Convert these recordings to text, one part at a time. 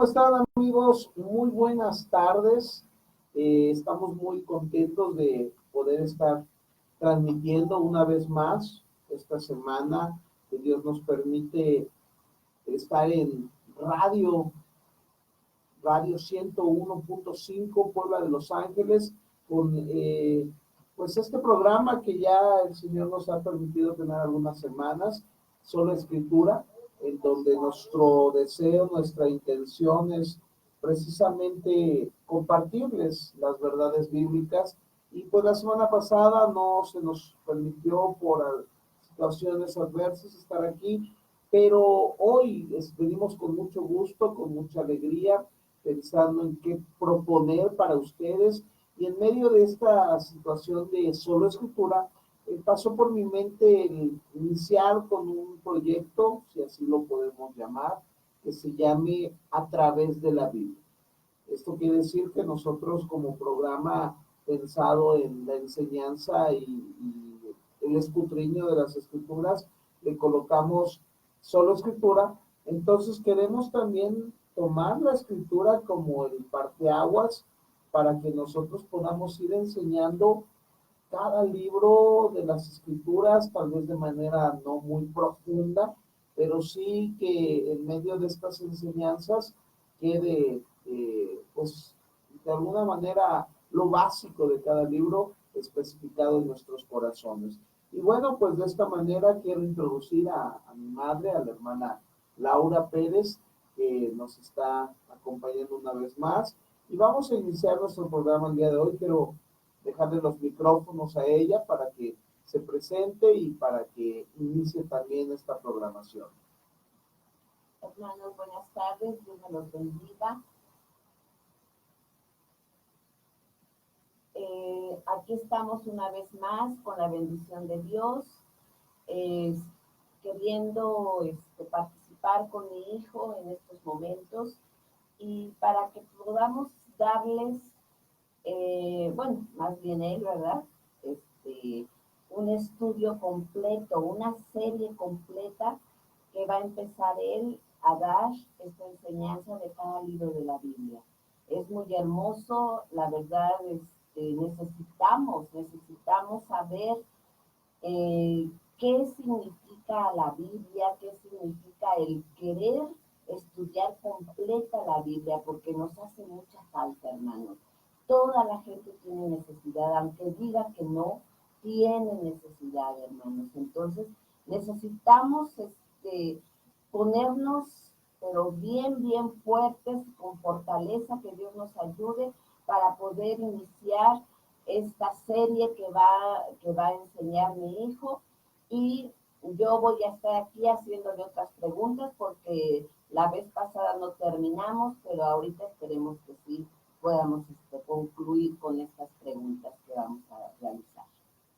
¿Cómo están, amigos? Muy buenas tardes. Estamos muy contentos de poder estar transmitiendo una vez más esta semana que Dios nos permite estar en Radio 101.5 Puebla de Los Ángeles, con pues este programa que ya el Señor nos ha permitido tener algunas semanas, Solo Escritura, en donde nuestro deseo, nuestra intención es precisamente compartirles las verdades bíblicas. Y pues la semana pasada no se nos permitió por situaciones adversas estar aquí, pero hoy venimos con mucho gusto, con mucha alegría, pensando en qué proponer para ustedes. Y en medio de esta situación de solo escritura, pasó por mi mente el iniciar con un proyecto, si así lo podemos llamar, que se llame A través de la Biblia. Esto quiere decir que nosotros como programa pensado en la enseñanza y el escudriño de las escrituras, le colocamos solo escritura. Entonces queremos también tomar la escritura como el parteaguas para que nosotros podamos ir enseñando cada libro de las escrituras, tal vez de manera no muy profunda, pero sí que en medio de estas enseñanzas quede, pues, de alguna manera lo básico de cada libro especificado en nuestros corazones. Y bueno, pues de esta manera quiero introducir a mi madre, a la hermana Laura Pérez, que nos está acompañando una vez más. Y vamos a iniciar nuestro programa el día de hoy. Quiero dejarle los micrófonos a ella para que se presente y para que inicie también esta programación. Hermanos, buenas tardes, Dios me los bendiga. Aquí estamos una vez más con la bendición de Dios, queriendo participar con mi hijo en estos momentos y para que podamos darles, bueno, más bien él, ¿verdad? Un estudio completo, una serie completa que va a empezar él a dar esta enseñanza de cada libro de la Biblia. Es muy hermoso, la verdad, necesitamos saber qué significa la Biblia, qué significa el querer estudiar completa la Biblia, porque nos hace mucha falta, hermanos. Toda la gente tiene necesidad, aunque diga que no, tiene necesidad, hermanos. Entonces, necesitamos ponernos, pero bien fuertes, con fortaleza, que Dios nos ayude para poder iniciar esta serie que va a enseñar mi hijo. Y yo voy a estar aquí haciéndole otras preguntas porque la vez pasada no terminamos, pero ahorita esperemos que sí podamos concluir con estas preguntas que vamos a realizar.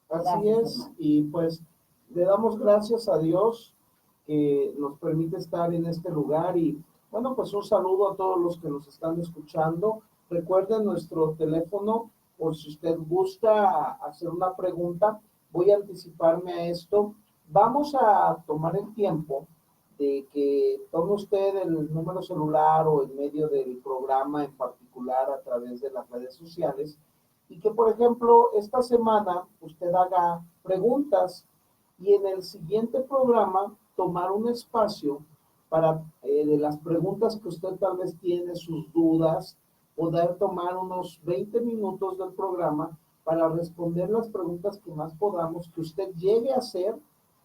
Así es, hermano. Y pues le damos gracias a Dios que nos permite estar en este lugar. Y bueno, pues un saludo a todos los que nos están escuchando. Recuerden nuestro teléfono por si usted gusta hacer una pregunta. Voy a anticiparme a esto. Vamos a tomar el tiempo de que tome usted el número celular o en medio del programa en particular a través de las redes sociales y que, por ejemplo, esta semana usted haga preguntas y en el siguiente programa tomar un espacio para de las preguntas que usted tal vez tiene, sus dudas, poder tomar unos 20 minutos del programa para responder las preguntas que más podamos, que usted llegue a hacer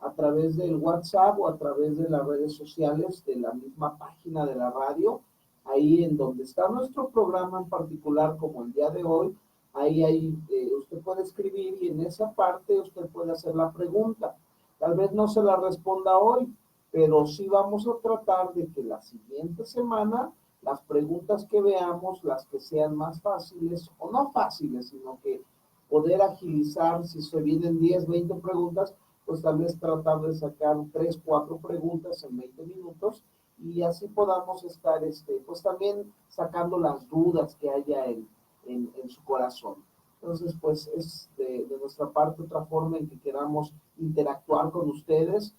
a través del WhatsApp o a través de las redes sociales de la misma página de la radio, ahí en donde está nuestro programa en particular, como el día de hoy. Ahí usted puede escribir y en esa parte usted puede hacer la pregunta. Tal vez no se la responda hoy, pero sí vamos a tratar de que la siguiente semana las preguntas que veamos, las que sean más fáciles o no fáciles, sino que poder agilizar, si se vienen 10, 20 preguntas, pues tal vez tratar de sacar 3, 4 preguntas en 20 minutos y así podamos estar, pues también sacando las dudas que haya en su corazón. Entonces, pues es de nuestra parte otra forma en que queramos interactuar con ustedes.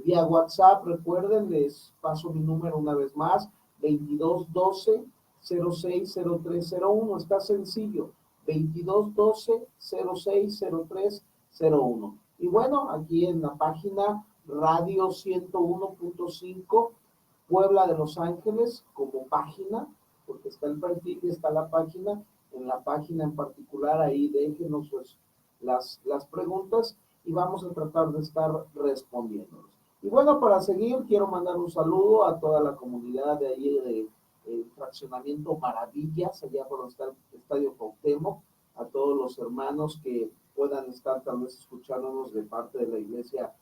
Vía WhatsApp, recuerden, les paso mi número una vez más, 2212-060301. Está sencillo, 2212-060301. Y bueno, aquí en la página Radio 101.5 Puebla de Los Ángeles como página, porque está el perfil y está la página. En la página en particular, ahí déjenos pues, las preguntas y vamos a tratar de estar respondiéndolos. Y bueno, para seguir, quiero mandar un saludo a toda la comunidad de ahí de Fraccionamiento Maravillas, allá por donde está el Estadio Cuauhtémoc, a todos los hermanos que puedan estar tal vez escuchándonos de parte de la Iglesia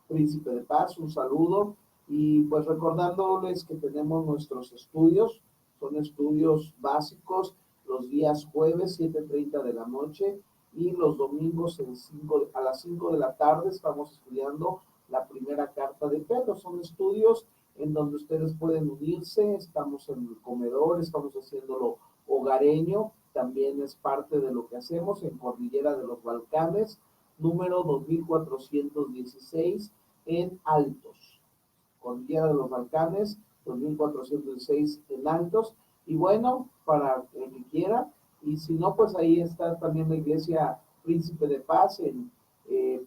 Príncipe de Paz, un saludo. Y pues recordándoles que tenemos nuestros estudios, son estudios básicos los días jueves 7:30 de la noche y los domingos a las 5 de la tarde estamos estudiando la primera carta de Pedro. Son estudios en donde ustedes pueden unirse, estamos en el comedor, estamos haciéndolo hogareño, también es parte de lo que hacemos en Cordillera de los Balcanes, número 2416 en Altos. Cordillera de los Balcanes, 2406 en Altos. Y bueno, para el que quiera, y si no, pues ahí está también la Iglesia Príncipe de Paz en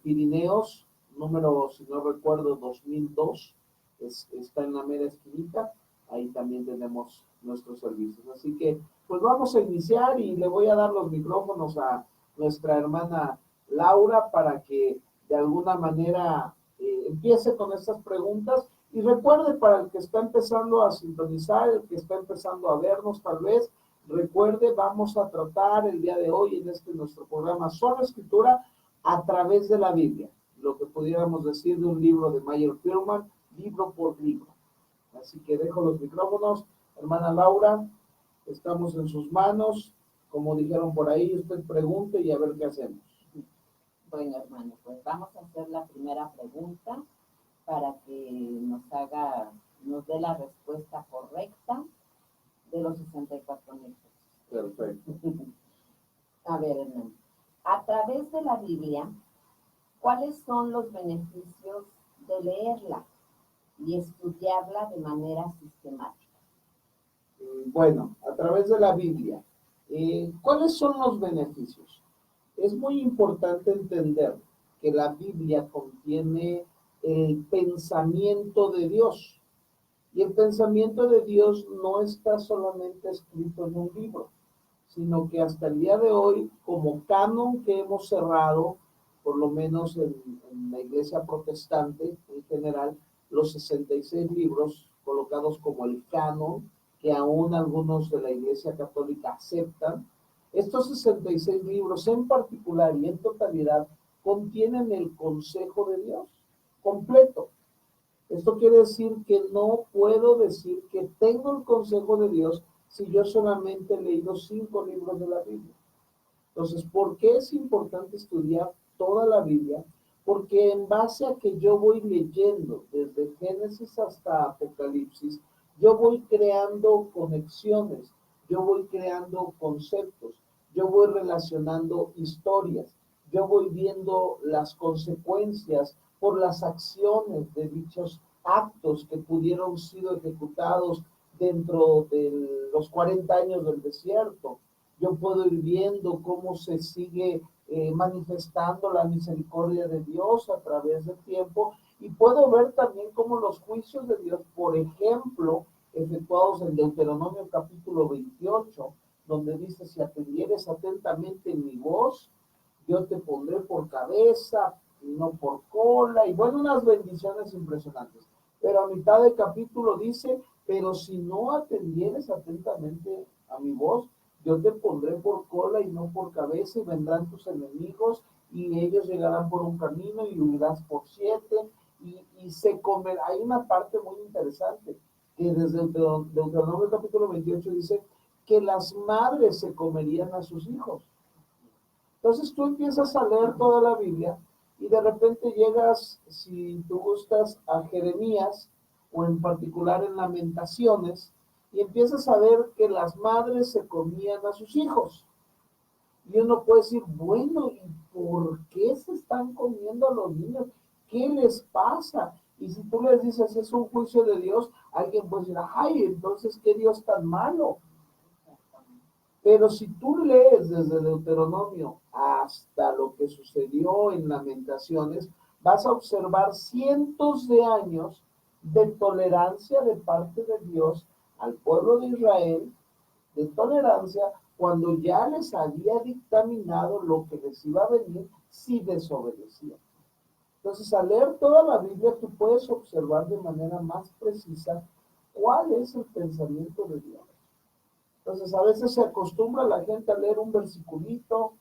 Pirineos, número, si no recuerdo, 2002. Está en la mera esquinita. Ahí también tenemos nuestros servicios. Así que, pues vamos a iniciar y le voy a dar los micrófonos a nuestra hermana Laura para que de alguna manera empiece con estas preguntas. Y recuerde, para el que está empezando a sintonizar, el que está empezando a vernos tal vez, recuerde, vamos a tratar el día de hoy en nuestro programa Sola Escritura a través de la Biblia, lo que pudiéramos decir de un libro de Meyer Pierman, libro por libro. Así que dejo los micrófonos, hermana Laura, estamos en sus manos, como dijeron por ahí, usted pregunte y a ver qué hacemos. Bueno, hermano, pues vamos a hacer la primera pregunta para que nos dé la respuesta correcta de los 64,000 pesos. Perfecto. A ver, hermano, a través de la Biblia, ¿cuáles son los beneficios de leerla y estudiarla de manera sistemática? Bueno, a través de la Biblia, ¿cuáles son los beneficios? Es muy importante entender que la Biblia contiene el pensamiento de Dios. Y el pensamiento de Dios no está solamente escrito en un libro, sino que hasta el día de hoy, como canon que hemos cerrado, por lo menos en la iglesia protestante en general, los 66 libros colocados como el canon, que aún algunos de la iglesia católica aceptan, estos 66 libros en particular y en totalidad contienen el consejo de Dios completo. Esto quiere decir que no puedo decir que tengo el consejo de Dios si yo solamente he leído 5 libros de la Biblia. Entonces, ¿por qué es importante estudiar toda la Biblia? Porque en base a que yo voy leyendo desde Génesis hasta Apocalipsis, yo voy creando conexiones, yo voy creando conceptos, yo voy relacionando historias, yo voy viendo las consecuencias por las acciones de dichos actos que pudieron ser ejecutados dentro de los 40 años del desierto. Yo puedo ir viendo cómo se sigue manifestando la misericordia de Dios a través del tiempo y puedo ver también cómo los juicios de Dios, por ejemplo, efectuados en Deuteronomio capítulo 28, donde dice, si atendieres atentamente mi voz, yo te pondré por cabeza y no por cola, y bueno, unas bendiciones impresionantes. Pero a mitad del capítulo dice, pero si no atendieres atentamente a mi voz, yo te pondré por cola y no por cabeza, y vendrán tus enemigos, y ellos llegarán por un camino y huirás por 7, y se comerá. Hay una parte muy interesante, que desde Deuteronomio capítulo 28 dice que las madres se comerían a sus hijos. Entonces tú empiezas a leer toda la Biblia y de repente llegas, si tú gustas, a Jeremías o en particular en Lamentaciones y empiezas a ver que las madres se comían a sus hijos. Y uno puede decir, bueno, ¿y por qué se están comiendo a los niños? ¿Qué les pasa? Y si tú les dices, es un juicio de Dios, alguien puede decir, ay, entonces, ¿qué Dios tan malo? Pero si tú lees desde Deuteronomio hasta lo que sucedió en Lamentaciones, vas a observar cientos de años de tolerancia de parte de Dios al pueblo de Israel, de tolerancia cuando ya les había dictaminado lo que les iba a venir si desobedecían. Entonces, al leer toda la Biblia, tú puedes observar de manera más precisa cuál es el pensamiento de Dios. Entonces, a veces se acostumbra la gente a leer un versiculito,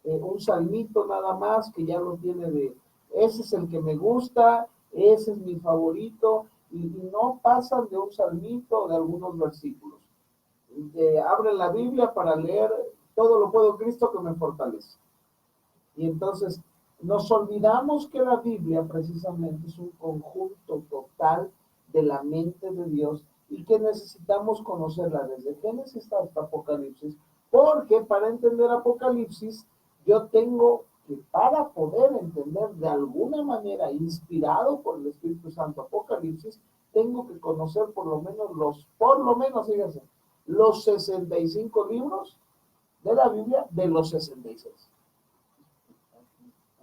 un salmito nada más, que ya lo tiene de, ese es el que me gusta, ese es mi favorito, y no pasan de un salmito o de algunos versículos. Abren la Biblia para leer, todo lo puedo en Cristo que me fortalece. Y entonces nos olvidamos que la Biblia precisamente es un conjunto total de la mente de Dios y que necesitamos conocerla desde Génesis hasta Apocalipsis, porque para entender Apocalipsis yo tengo que, para poder entender de alguna manera, inspirado por el Espíritu Santo, Apocalipsis, tengo que conocer fíjense, los 65 libros de la Biblia de los 66.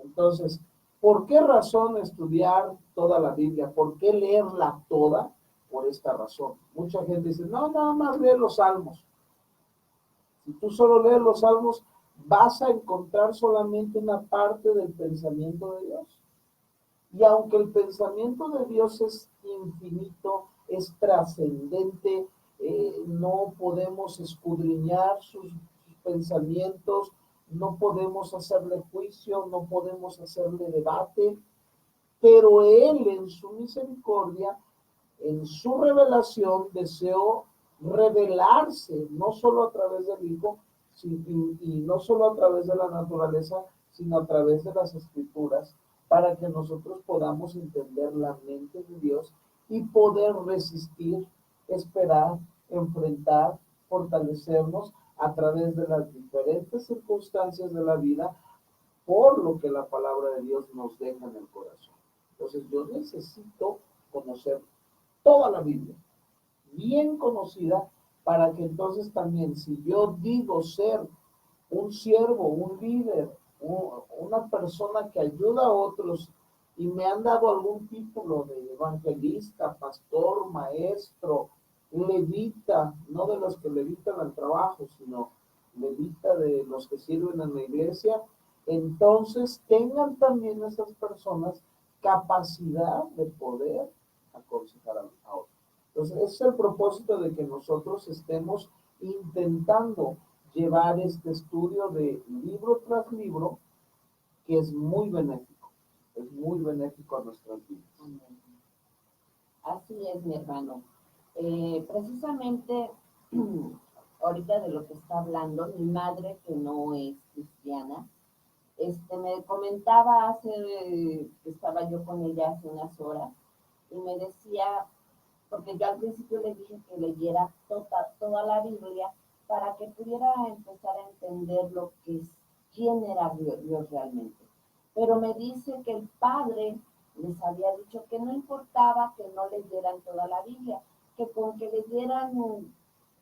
Entonces, ¿por qué razón estudiar toda la Biblia? ¿Por qué leerla toda? Por esta razón. Mucha gente dice, no, nada más lee los salmos. Si tú solo lees los salmos, vas a encontrar solamente una parte del pensamiento de Dios. Y aunque el pensamiento de Dios es infinito, es trascendente, no podemos escudriñar sus pensamientos, no podemos hacerle juicio, no podemos hacerle debate, pero Él en su misericordia, en su revelación, deseó revelarse, no solo a través del Hijo, y no solo a través de la naturaleza, sino a través de las Escrituras, para que nosotros podamos entender la mente de Dios y poder resistir, esperar, enfrentar, fortalecernos a través de las diferentes circunstancias de la vida, por lo que la palabra de Dios nos deja en el corazón. Entonces yo necesito conocer toda la Biblia, bien conocida, para que entonces también, si yo digo ser un siervo, un líder, una persona que ayuda a otros y me han dado algún título de evangelista, pastor, maestro, levita, no de los que levitan al trabajo, sino levita de los que sirven en la iglesia, entonces tengan también esas personas capacidad de poder aconsejar a otros. Entonces, ese es el propósito de que nosotros estemos intentando llevar este estudio de libro tras libro, que es muy benéfico a nuestras vidas. Así es, mi hermano. Precisamente, ahorita de lo que está hablando, mi madre, que no es cristiana, me comentaba que estaba yo con ella hace unas horas, y me decía, porque yo al principio le dije que leyera toda la Biblia para que pudiera empezar a entender lo que es, quién era Dios realmente. Pero me dice que el Padre les había dicho que no importaba que no leyeran toda la Biblia, que con que leyeran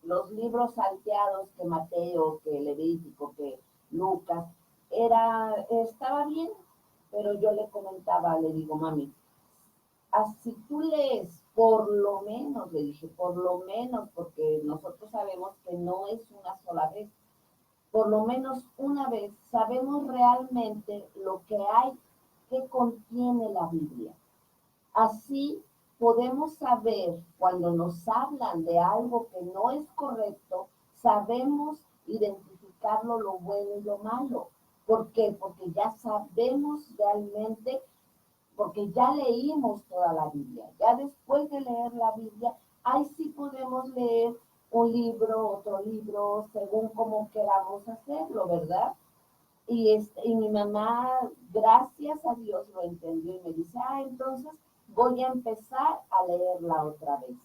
los libros salteados, que Mateo, que Levítico, que Lucas, estaba bien. Pero yo le comentaba, le digo, mami, así tú lees, por lo menos, le dije, por lo menos, porque nosotros sabemos que no es una sola vez, por lo menos una vez sabemos realmente lo que hay, que contiene la Biblia. Así podemos saber cuando nos hablan de algo que no es correcto, sabemos identificarlo, lo bueno y lo malo. ¿Por qué? Porque ya sabemos realmente, porque ya leímos toda la Biblia. Ya después de leer la Biblia, ahí sí podemos leer un libro, otro libro, según como queramos hacerlo, ¿verdad? Y mi mamá, gracias a Dios, lo entendió y me dice, entonces voy a empezar a leerla otra vez.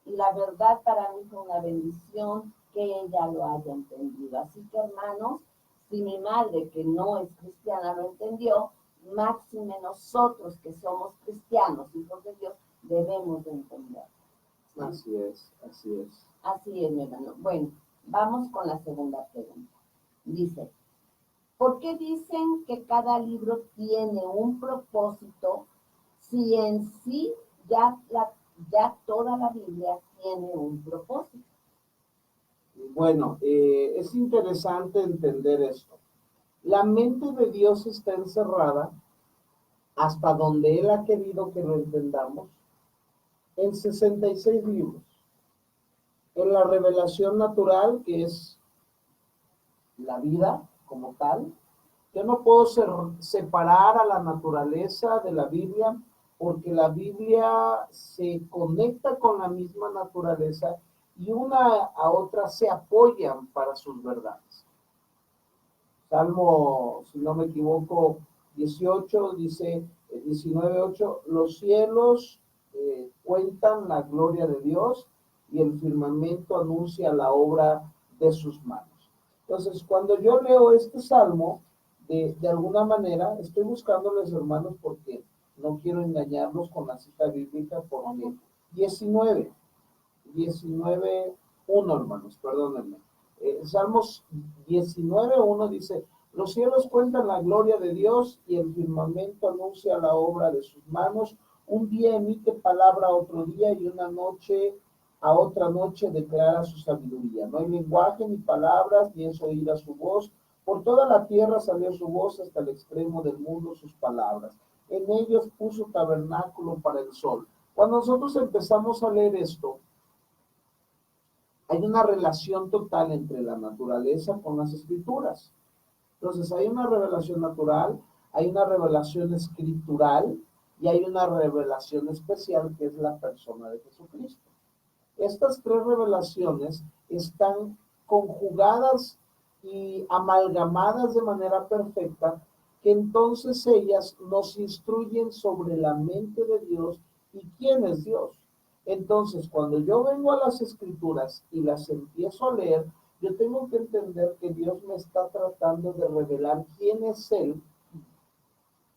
Y la verdad para mí fue una bendición que ella lo haya entendido. Así que hermanos, si mi madre, que no es cristiana, lo entendió, máxime nosotros que somos cristianos, hijos de Dios, debemos de entender. ¿Sí? Así es, así es. Así es, mi hermano. Bueno, vamos con la segunda pregunta. Dice, ¿por qué dicen que cada libro tiene un propósito si en sí ya toda la Biblia tiene un propósito? Bueno, es interesante entender esto. La mente de Dios está encerrada hasta donde Él ha querido que lo entendamos en 66 libros. En la revelación natural, que es la vida como tal, yo no puedo separar a la naturaleza de la Biblia porque la Biblia se conecta con la misma naturaleza y una a otra se apoyan para sus verdades. Salmo, si no me equivoco, 18 dice, 19:8, los cielos cuentan la gloria de Dios y el firmamento anuncia la obra de sus manos. Entonces, cuando yo leo este salmo, de alguna manera, estoy buscándoles, hermanos, porque no quiero engañarlos con la cita bíblica, porque 19:1, hermanos, perdónenme. Salmos 19:1 dice, los cielos cuentan la gloria de Dios y el firmamento anuncia la obra de sus manos. Un día emite palabra a otro día y una noche a otra noche declara su sabiduría. No hay lenguaje ni palabras, ni es oída su voz. Por toda la tierra salió su voz, hasta el extremo del mundo sus palabras. En ellos puso tabernáculo para el sol. Cuando nosotros empezamos a leer esto, hay una relación total entre la naturaleza con las escrituras. Entonces, hay una revelación natural, hay una revelación escritural y hay una revelación especial que es la persona de Jesucristo. Estas tres revelaciones están conjugadas y amalgamadas de manera perfecta, que entonces ellas nos instruyen sobre la mente de Dios y quién es Dios. Entonces, cuando yo vengo a las escrituras y las empiezo a leer, yo tengo que entender que Dios me está tratando de revelar quién es Él,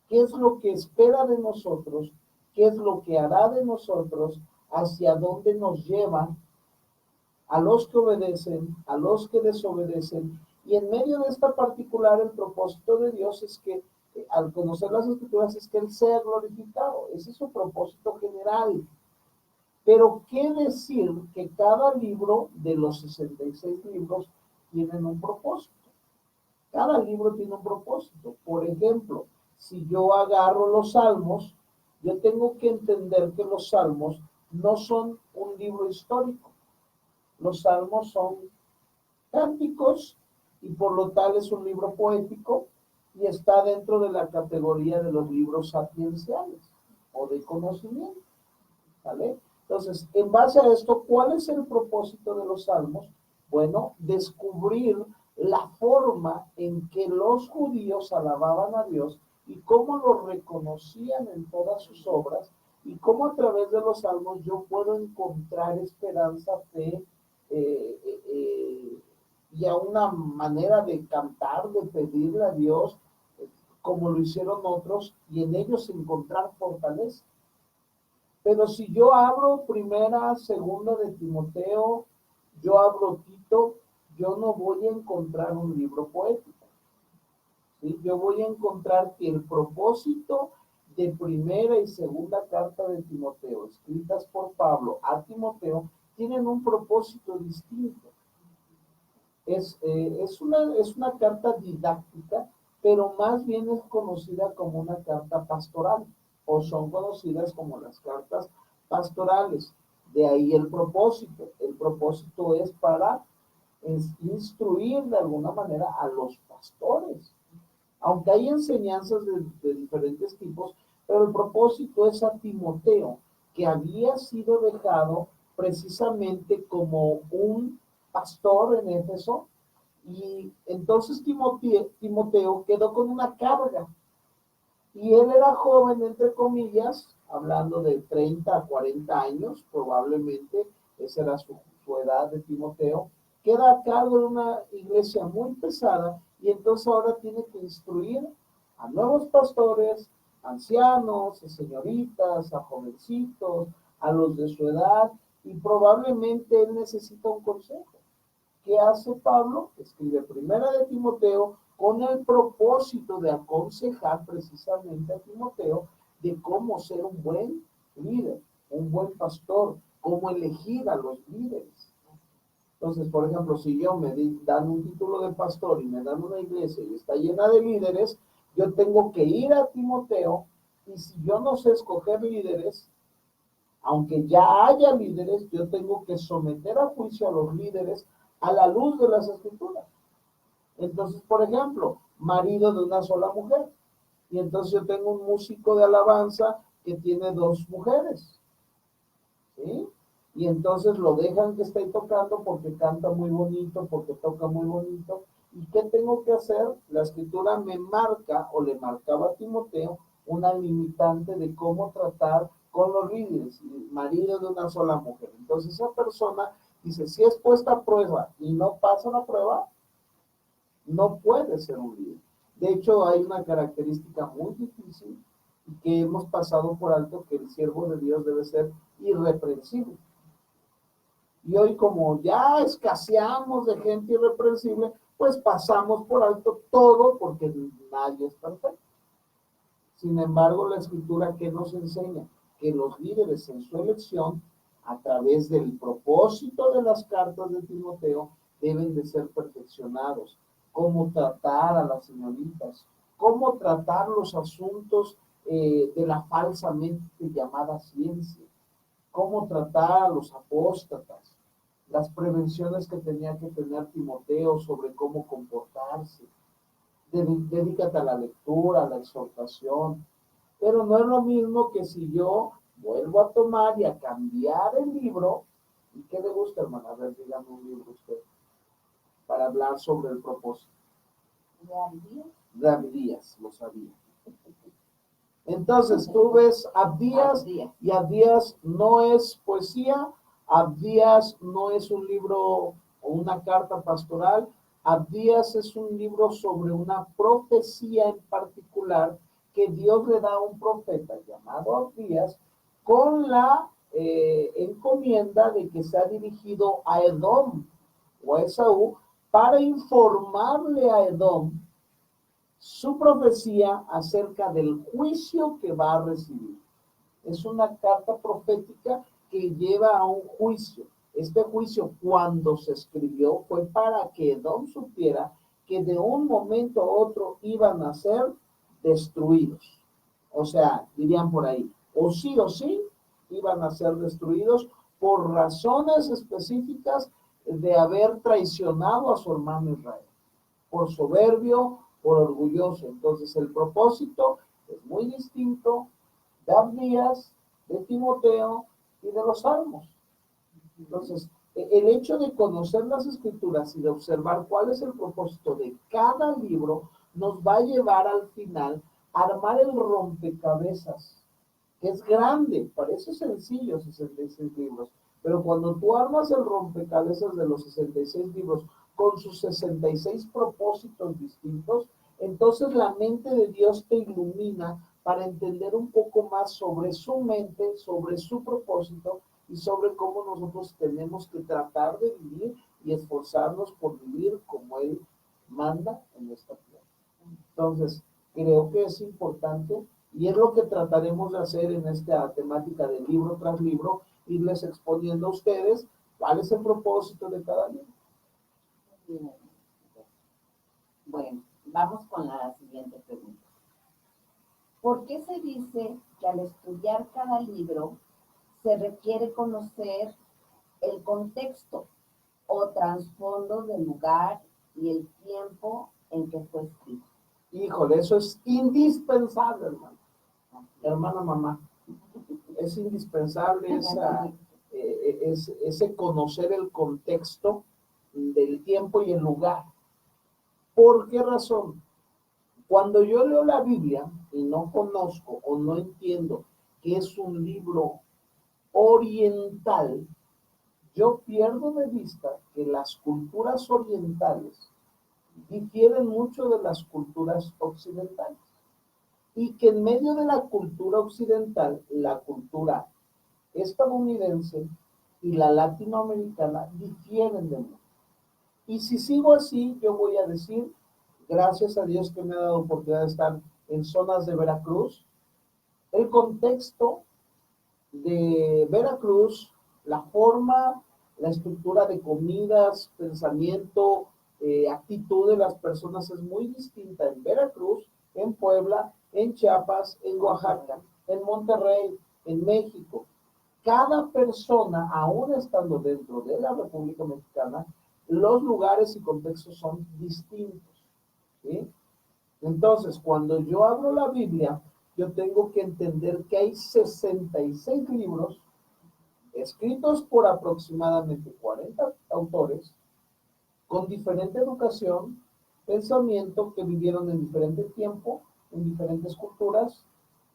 qué es lo que espera de nosotros, qué es lo que hará de nosotros, hacia dónde nos lleva, a los que obedecen, a los que desobedecen. Y en medio de esta particular, el propósito de Dios es que, al conocer las escrituras, es que Él sea glorificado. Ese es su propósito general. Pero, ¿qué decir que cada libro de los 66 libros tienen un propósito? Cada libro tiene un propósito. Por ejemplo, si yo agarro los salmos, yo tengo que entender que los salmos no son un libro histórico. Los salmos son cánticos y por lo tal es un libro poético y está dentro de la categoría de los libros sapienciales o de conocimiento. ¿Vale? Entonces, en base a esto, ¿cuál es el propósito de los salmos? Bueno, descubrir la forma en que los judíos alababan a Dios y cómo lo reconocían en todas sus obras y cómo a través de los salmos yo puedo encontrar esperanza, fe y a una manera de cantar, de pedirle a Dios, como lo hicieron otros, y en ellos encontrar fortaleza. Pero si yo abro primera, segunda de Timoteo, yo abro Tito, yo no voy a encontrar un libro poético. ¿Sí? Yo voy a encontrar que el propósito de primera y segunda carta de Timoteo, escritas por Pablo a Timoteo, tienen un propósito distinto. Es una carta didáctica, pero más bien es conocida como una carta pastoral, o son conocidas como las cartas pastorales. De ahí el propósito. El propósito es para instruir de alguna manera a los pastores. Aunque hay enseñanzas de diferentes tipos, pero el propósito es a Timoteo, que había sido dejado precisamente como un pastor en Éfeso, y entonces Timoteo quedó con una carga, y él era joven, entre comillas, hablando de 30 a 40 años, probablemente, esa era su edad de Timoteo, queda a cargo de una iglesia muy pesada, y entonces ahora tiene que instruir a nuevos pastores, ancianos, a señoritas, a jovencitos, a los de su edad, y probablemente él necesita un consejo. ¿Qué hace Pablo? Escribe Primera de Timoteo con el propósito de aconsejar precisamente a Timoteo de cómo ser un buen líder, un buen pastor, cómo elegir a los líderes. Entonces, por ejemplo, si yo me dan un título de pastor y me dan una iglesia y está llena de líderes, yo tengo que ir a Timoteo, y si yo no sé escoger líderes, aunque ya haya líderes, yo tengo que someter a juicio a los líderes a la luz de las escrituras. Entonces, por ejemplo, marido de una sola mujer, y entonces yo tengo un músico de alabanza que tiene dos mujeres, ¿sí? Y entonces lo dejan que esté tocando porque canta muy bonito, porque toca muy bonito. ¿Y qué tengo que hacer? La escritura me marca, o le marcaba a Timoteo, una limitante de cómo tratar con los líderes, marido de una sola mujer. Entonces esa persona dice, si es puesta a prueba y no pasa la prueba, no puede ser un líder. De hecho, hay una característica muy difícil y que hemos pasado por alto, que el siervo de Dios debe ser irreprensible. Y hoy, como ya escaseamos de gente irreprensible, pues pasamos por alto todo porque nadie es perfecto. Sin embargo, la escritura, ¿qué nos enseña? Que los líderes en su elección, a través del propósito de las cartas de Timoteo, deben de ser perfeccionados. Cómo tratar a las señoritas, cómo tratar los asuntos de la falsamente llamada ciencia, cómo tratar a los apóstatas, las prevenciones que tenía que tener Timoteo sobre cómo comportarse. Dedícate a la lectura, a la exhortación, pero no es lo mismo que si yo vuelvo a tomar y a cambiar el libro. ¿Y qué le gusta, hermana? A ver, dígame un libro usted, para hablar sobre el propósito. De Abdías, lo sabía. Entonces tú ves Abdías, y Abdías no es poesía, Abdías no es un libro o una carta pastoral, Abdías es un libro sobre una profecía en particular que Dios le da a un profeta llamado Abdías con la encomienda de que se ha dirigido a Edom o a Esaú para informarle a Edom su profecía acerca del juicio que va a recibir. Es una carta profética que lleva a un juicio. Este juicio, cuando se escribió, fue para que Edom supiera que de un momento a otro iban a ser destruidos. O sea, dirían por ahí, o sí, iban a ser destruidos por razones específicas de haber traicionado a su hermano Israel, por soberbio, por orgulloso. Entonces el propósito es muy distinto de Abdías, de Timoteo y de los Salmos. Entonces, el hecho de conocer las escrituras y de observar cuál es el propósito de cada libro nos va a llevar al final a armar el rompecabezas, que es grande, parece sencillo, 66 libros, pero cuando tú armas el rompecabezas de los 66 libros con sus 66 propósitos distintos, entonces la mente de Dios te ilumina para entender un poco más sobre su mente, sobre su propósito y sobre cómo nosotros tenemos que tratar de vivir y esforzarnos por vivir como Él manda en esta tierra. Entonces, creo que es importante y es lo que trataremos de hacer en esta temática de libro tras libro, irles exponiendo a ustedes cuál es el propósito de cada libro. Bueno, vamos con la siguiente pregunta. ¿Por qué se dice que al estudiar cada libro se requiere conocer el contexto o trasfondo del lugar y el tiempo en que fue escrito? Híjole, eso es indispensable, hermano. Hermana, mamá. Es indispensable ese conocer el contexto del tiempo y el lugar. ¿Por qué razón? Cuando yo leo la Biblia y no conozco o no entiendo que es un libro oriental, yo pierdo de vista que las culturas orientales difieren mucho de las culturas occidentales. y que en medio de la cultura occidental, la cultura estadounidense y la latinoamericana difieren de mí. Y si sigo así, yo voy a decir, gracias a Dios que me ha dado oportunidad de estar en zonas de Veracruz, el contexto de Veracruz, la forma, la estructura de comidas, pensamiento, actitud de las personas es muy distinta en Veracruz, en Puebla, en Chiapas, en Oaxaca, en Monterrey, en México. Cada persona, aún estando dentro de la República Mexicana, los lugares y contextos son distintos, ¿sí? Entonces, cuando yo abro la Biblia, yo tengo que entender que hay 66 libros escritos por aproximadamente 40 autores con diferente educación, pensamiento, que vivieron en diferente tiempo, en diferentes culturas,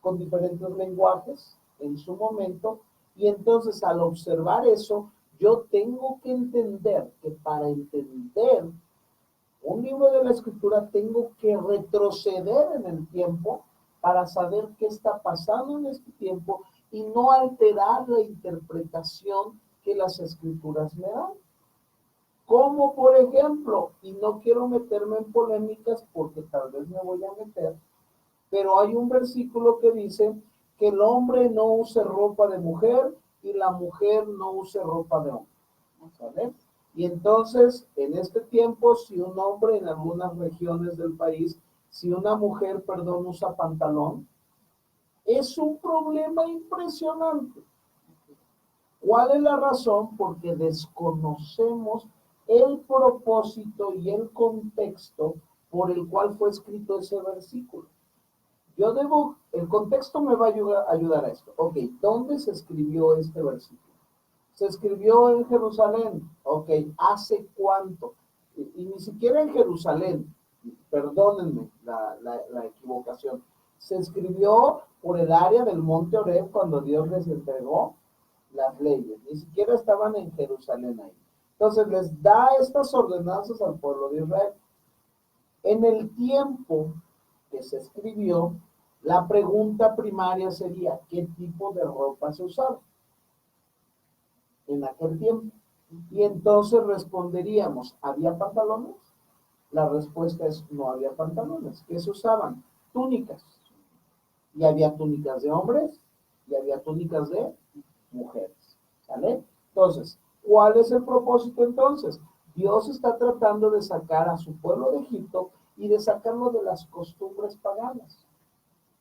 con diferentes lenguajes en su momento. Y entonces, al observar eso, yo tengo que entender que para entender un libro de la escritura tengo que retroceder en el tiempo para saber qué está pasando en este tiempo y no alterar la interpretación que las escrituras me dan. Como por ejemplo, y no quiero meterme en polémicas porque tal vez me voy a meter, pero hay un versículo que dice que el hombre no use ropa de mujer y la mujer no use ropa de hombre. ¿Vale? Y entonces, en este tiempo, si un hombre en algunas regiones del país, si una mujer, perdón, usa pantalón, es un problema impresionante. ¿Cuál es la razón? Porque desconocemos el propósito y el contexto por el cual fue escrito ese versículo. El contexto me va a ayudar a esto. Ok, ¿dónde se escribió este versículo? Se escribió en Jerusalén. Ok, ¿hace cuánto? Y ni siquiera en Jerusalén, perdónenme la equivocación. Se escribió por el área del monte Oreb cuando Dios les entregó las leyes. Ni siquiera estaban en Jerusalén ahí. Entonces les da estas ordenanzas al pueblo de Israel. En el tiempo que se escribió, la pregunta primaria sería, ¿qué tipo de ropa se usaba en aquel tiempo? Y entonces responderíamos, ¿había pantalones? La respuesta es, no había pantalones. ¿Qué se usaban? Túnicas. Y había túnicas de hombres y había túnicas de mujeres. ¿Sale? Entonces, ¿cuál es el propósito entonces? Dios está tratando de sacar a su pueblo de Egipto y de sacarlo de las costumbres paganas.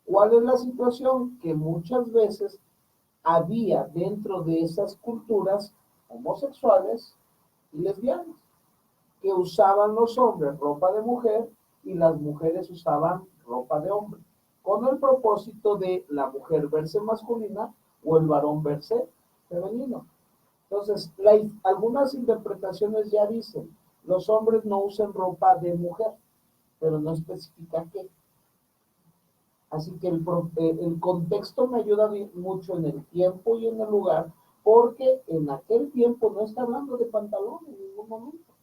¿Cuál es la situación? Que muchas veces había dentro de esas culturas homosexuales y lesbianas, que usaban los hombres ropa de mujer y las mujeres usaban ropa de hombre, con el propósito de la mujer verse masculina o el varón verse femenino. Entonces, algunas interpretaciones ya dicen, los hombres no usan ropa de mujer, pero no especifica qué. Así que el contexto me ayuda mucho en el tiempo y en el lugar, porque en aquel tiempo no está hablando de pantalón en ningún momento.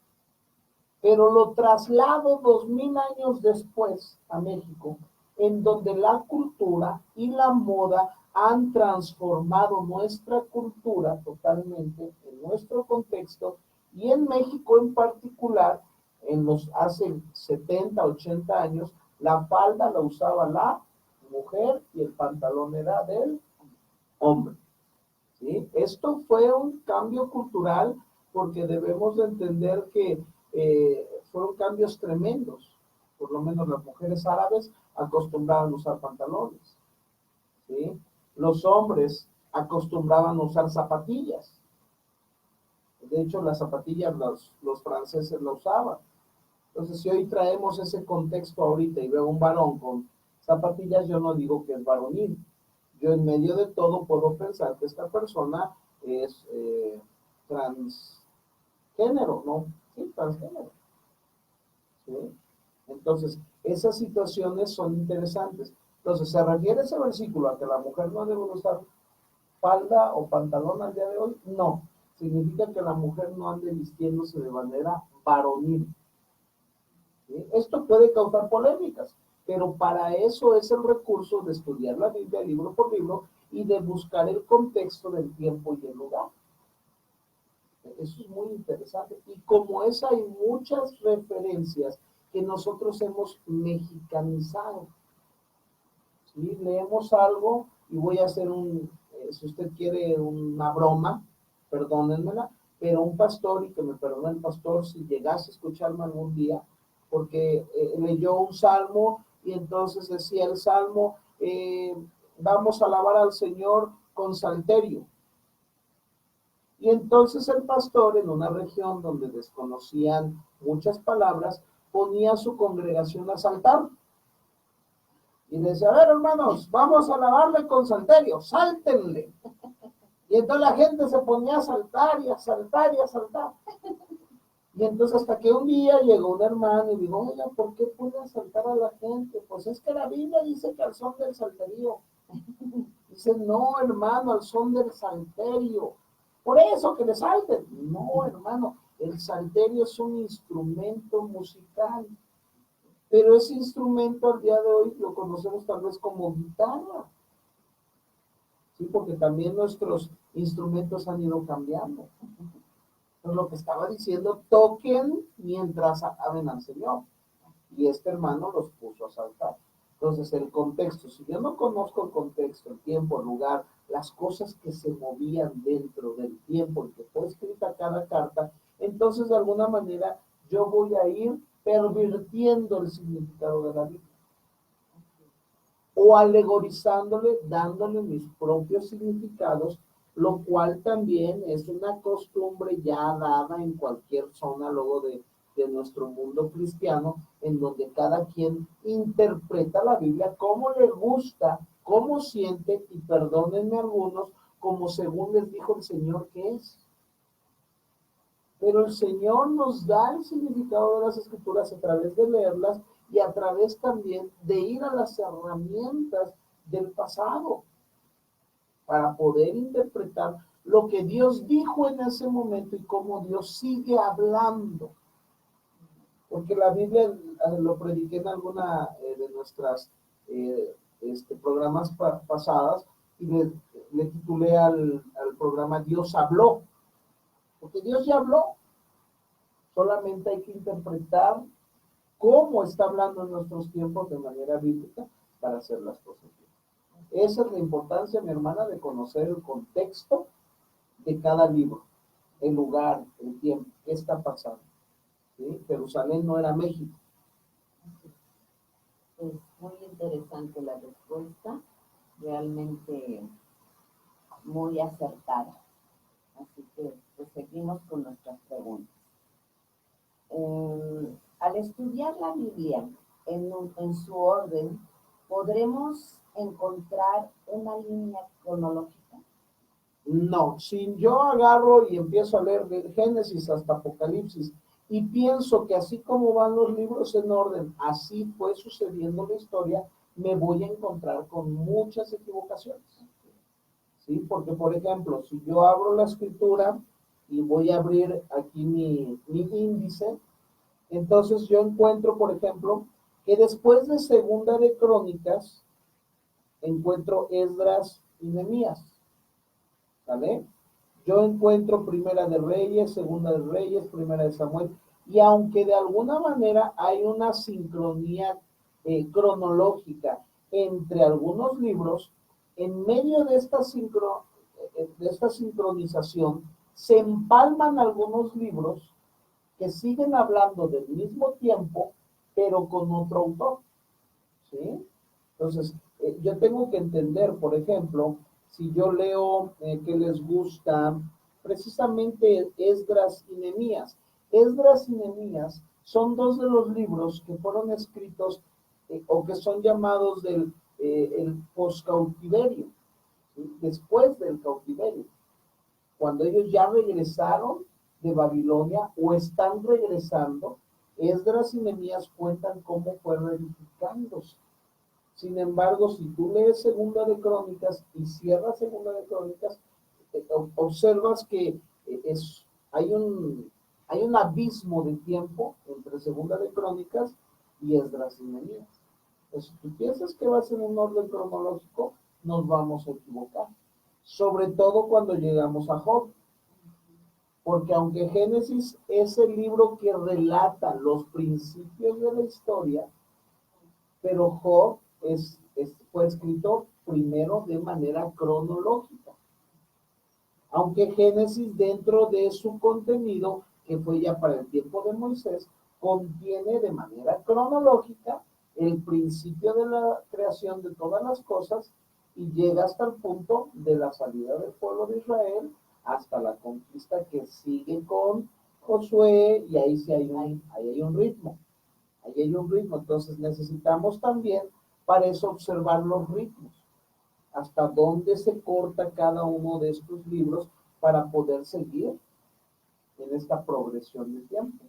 Pero lo traslado 2000 años después a México, en donde la cultura y la moda han transformado nuestra cultura totalmente en nuestro contexto, y en México en particular, hace 70, 80 años, la falda la usaba la mujer y el pantalón era del hombre. ¿Sí? Esto fue un cambio cultural porque debemos de entender que fueron cambios tremendos. Por lo menos las mujeres árabes acostumbraban a usar pantalones. ¿Sí? Los hombres acostumbraban a usar zapatillas. De hecho, las zapatillas los franceses la usaban. Entonces, si hoy traemos ese contexto ahorita y veo un varón con zapatillas, yo no digo que es varonil. Yo en medio de todo puedo pensar que esta persona es transgénero, ¿no? Sí, transgénero. ¿Sí? Entonces, esas situaciones son interesantes. Entonces, ¿se refiere ese versículo a que la mujer no debe usar falda o pantalón al día de hoy? No. Significa que la mujer no ande vistiéndose de manera varonil. ¿Sí? Esto puede causar polémicas, Pero para eso es el recurso de estudiar la Biblia libro por libro y de buscar el contexto del tiempo y el lugar. Eso es muy interesante. Y como esa hay muchas referencias que nosotros hemos mexicanizado. ¿Sí? Leemos algo y voy a hacer si usted quiere una broma, perdónenmela, pero un pastor, y que me perdone el pastor si llegase a escucharme algún día, porque leyó un salmo y entonces decía el salmo, vamos a alabar al Señor con salterio. Y entonces el pastor, en una región donde desconocían muchas palabras, ponía a su congregación a saltar. Y decía, a ver, hermanos, vamos a alabarle con salterio, sáltenle. Y entonces la gente se ponía a saltar y a saltar y a saltar. Y entonces hasta que un día llegó un hermano y dijo, oiga, ¿por qué pone a saltar a la gente? Pues es que la Biblia dice que al son del salterio. Dice, no, hermano, al son del salterio. Por eso que le salten. No, hermano, el salterio es un instrumento musical. Pero ese instrumento al día de hoy lo conocemos tal vez como guitarra. Sí, porque también nuestros instrumentos han ido cambiando. Entonces lo que estaba diciendo, toquen mientras alaben al Señor. Y este hermano los puso a saltar. Entonces el contexto, si yo no conozco el contexto, el tiempo, el lugar, las cosas que se movían dentro del tiempo en que fue escrita cada carta, entonces de alguna manera yo voy a ir pervirtiendo el significado de la Biblia o alegorizándole, dándole mis propios significados, lo cual también es una costumbre ya dada en cualquier zona luego de nuestro mundo cristiano, en donde cada quien interpreta la Biblia como le gusta, como siente, y perdónenme algunos, como según les dijo el Señor que es. Pero el Señor nos da el significado de las Escrituras a través de leerlas y a través también de ir a las herramientas del pasado para poder interpretar lo que Dios dijo en ese momento y cómo Dios sigue hablando. Porque la Biblia, lo prediqué en alguna de nuestras programas pasadas y le titulé al programa Dios habló. Porque Dios ya habló. Solamente hay que interpretar cómo está hablando en nuestros tiempos de manera bíblica para hacer las cosas bien. Esa es la importancia, mi hermana, de conocer el contexto de cada libro, el lugar, el tiempo, qué está pasando. ¿Sí? Jerusalén no era México. Es muy interesante la respuesta, realmente muy acertada. Así que pues, seguimos con nuestras preguntas. Al estudiar la Biblia en su orden, ¿podremos encontrar una línea cronológica? No, si yo agarro y empiezo a leer de Génesis hasta Apocalipsis y pienso que así como van los libros en orden, así fue sucediendo la historia, me voy a encontrar con muchas equivocaciones. ¿Sí? Porque, por ejemplo, si yo abro la escritura y voy a abrir aquí mi índice, entonces yo encuentro, por ejemplo, que después de Segunda de Crónicas, encuentro Esdras y Nehemías. ¿Vale? Yo encuentro Primera de Reyes, Segunda de Reyes, Primera de Samuel, y aunque de alguna manera hay una sincronía cronológica entre algunos libros, en medio de esta sincronización se empalman algunos libros que siguen hablando del mismo tiempo, pero con otro autor. ¿Sí? Entonces, yo tengo que entender, por ejemplo, si yo leo que les gusta precisamente Esdras y Nehemías. Esdras y Nehemías son dos de los libros que fueron escritos o que son llamados el poscautiverio, ¿sí? Después del cautiverio, cuando ellos ya regresaron de Babilonia o están regresando, Esdras y Nehemías cuentan cómo fue reedificándose. Sin embargo, si tú lees Segunda de Crónicas y cierras Segunda de Crónicas, observas que hay un abismo de tiempo entre Segunda de Crónicas y Esdras y Nehemías. Pues si tú piensas que vas en un orden cronológico, nos vamos a equivocar. Sobre todo cuando llegamos a Job. Porque aunque Génesis es el libro que relata los principios de la historia, pero Job fue escrito primero de manera cronológica. Aunque Génesis, dentro de su contenido, que fue ya para el tiempo de Moisés, contiene de manera cronológica el principio de la creación de todas las cosas y llega hasta el punto de la salida del pueblo de Israel hasta la conquista que sigue con Josué, y ahí sí ahí hay un ritmo. Ahí hay un ritmo. Entonces necesitamos también para eso observar los ritmos, hasta dónde se corta cada uno de estos libros para poder seguir en esta progresión de tiempo.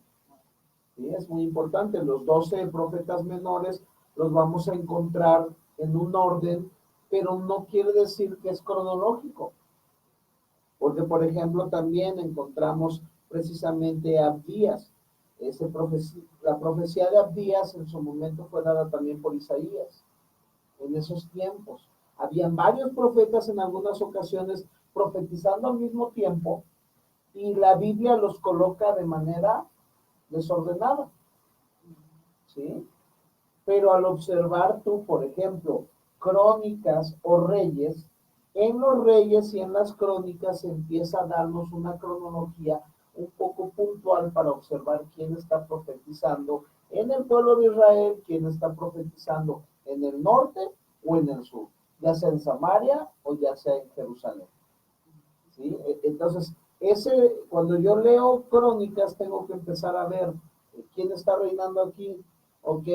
¿Sí? Es muy importante. Los 12 profetas menores los vamos a encontrar en un orden, pero no quiere decir que es cronológico. Porque, por ejemplo, también encontramos precisamente a Abdías. La profecía de Abdías en su momento fue dada también por Isaías. En esos tiempos habían varios profetas en algunas ocasiones profetizando al mismo tiempo, y la Biblia los coloca de manera desordenada, ¿sí? Pero al observar tú, por ejemplo, crónicas o reyes, en los reyes y en las crónicas se empieza a darnos una cronología un poco puntual para observar quién está profetizando en el pueblo de Israel, quién está profetizando en el norte o en el sur, ya sea en Samaria o ya sea en Jerusalén. ¿Sí? Entonces, cuando yo leo crónicas, tengo que empezar a ver quién está reinando aquí, ok,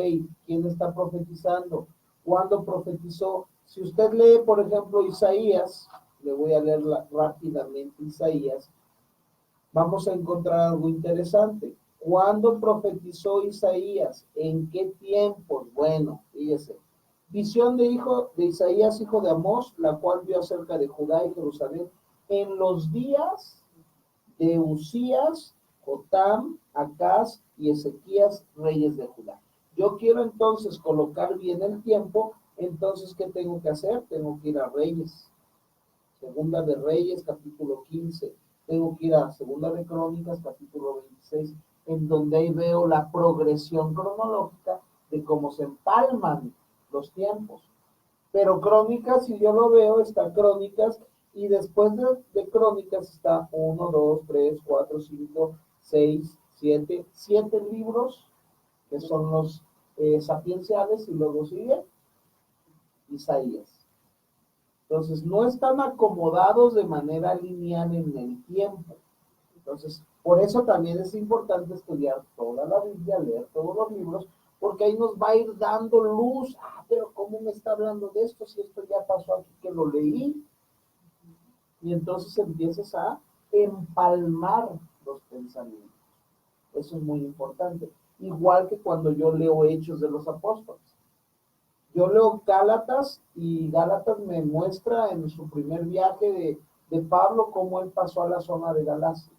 quién está profetizando, cuándo profetizó. Si usted lee, por ejemplo, Isaías, le voy a leer rápidamente Isaías, vamos a encontrar algo interesante. ¿Cuándo profetizó Isaías? ¿En qué tiempos? Bueno, fíjese. Visión de Isaías, hijo de Amós, la cual vio acerca de Judá y Jerusalén en los días de Usías, Jotam, Acaz y Ezequías, reyes de Judá. Yo quiero entonces colocar bien el tiempo. Entonces, ¿qué tengo que hacer? Tengo que ir a Reyes. Segunda de Reyes, capítulo 15. Tengo que ir a Segunda de Crónicas, capítulo 26, en donde ahí veo la progresión cronológica de cómo se empalman los tiempos. Pero Crónicas, si yo lo veo, está Crónicas, y después de Crónicas está 1, 2, 3, 4, 5, 6, 7 libros, que son los sapienciales, y luego sigue Isaías. Entonces, no están acomodados de manera lineal en el tiempo. Entonces, por eso también es importante estudiar toda la Biblia, leer todos los libros, porque ahí nos va a ir dando luz. Pero ¿cómo me está hablando de esto si esto ya pasó aquí que lo leí? Y entonces empiezas a empalmar los pensamientos. Eso es muy importante. Igual que cuando yo leo Hechos de los Apóstoles. Yo leo Gálatas, y Gálatas me muestra en su primer viaje de Pablo cómo él pasó a la zona de Galacia.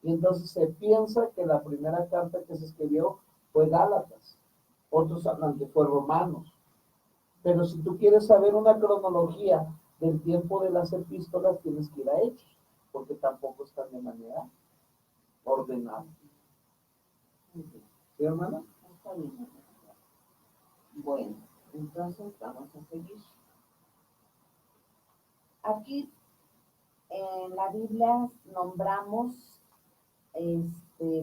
Y entonces se piensa que la primera carta que se escribió fue Gálatas. Otros hablan que fue Romanos. Pero si tú quieres saber una cronología del tiempo de las epístolas, tienes que ir a Hechos, porque tampoco están de manera ordenada. ¿Sí, hermana? Está bien. Bueno, entonces vamos a seguir. Aquí en la Biblia nombramos,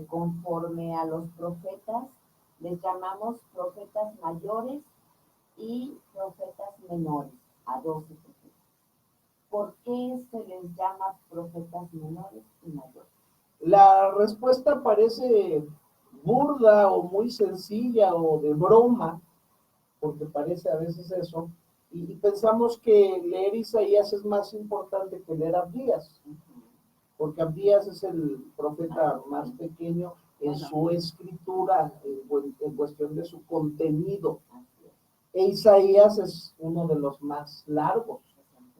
conforme a los profetas, les llamamos profetas mayores y profetas menores, a 12 profetas. ¿Por qué se les llama profetas menores y mayores? La respuesta parece burda o muy sencilla o de broma, porque parece a veces eso, y pensamos que leer Isaías es más importante que leer Abdías, porque Abdías es el profeta más pequeño en su escritura, en cuestión de su contenido. E Isaías es uno de los más largos,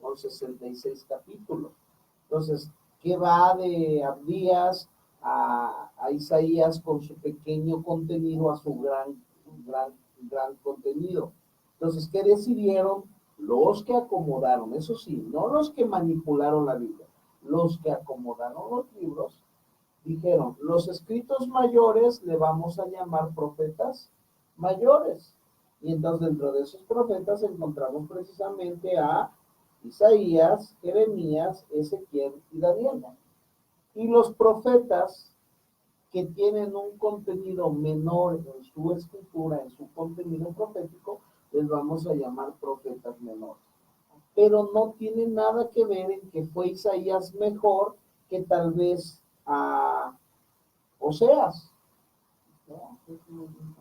con 66 capítulos. Entonces, ¿qué va de Abdías a Isaías con su pequeño contenido a su gran gran contenido. Entonces, ¿qué decidieron? Los que acomodaron, eso sí, no los que manipularon la Biblia, los que acomodaron los libros, dijeron, los escritos mayores le vamos a llamar profetas mayores. Y entonces dentro de esos profetas encontramos precisamente a Isaías, Jeremías, Ezequiel y Daniel. Y los profetas que tienen un contenido menor en su escritura, en su contenido profético, les vamos a llamar profetas menores. Pero no tiene nada que ver en que fue Isaías mejor que tal vez a Oseas.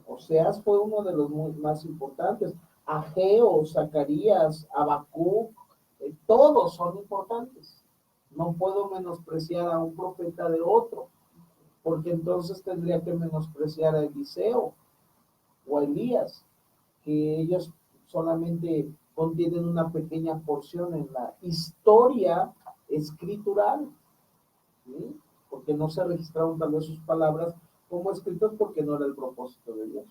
Oseas fue uno de los más importantes. Ageo, Zacarías, Habacuc, todos son importantes. No puedo menospreciar a un profeta de otro, porque entonces tendría que menospreciar a Eliseo o a Elías, que ellos solamente contienen una pequeña porción en la historia escritural, ¿sí? Porque no se registraron tal vez sus palabras como escritos porque no era el propósito de Dios.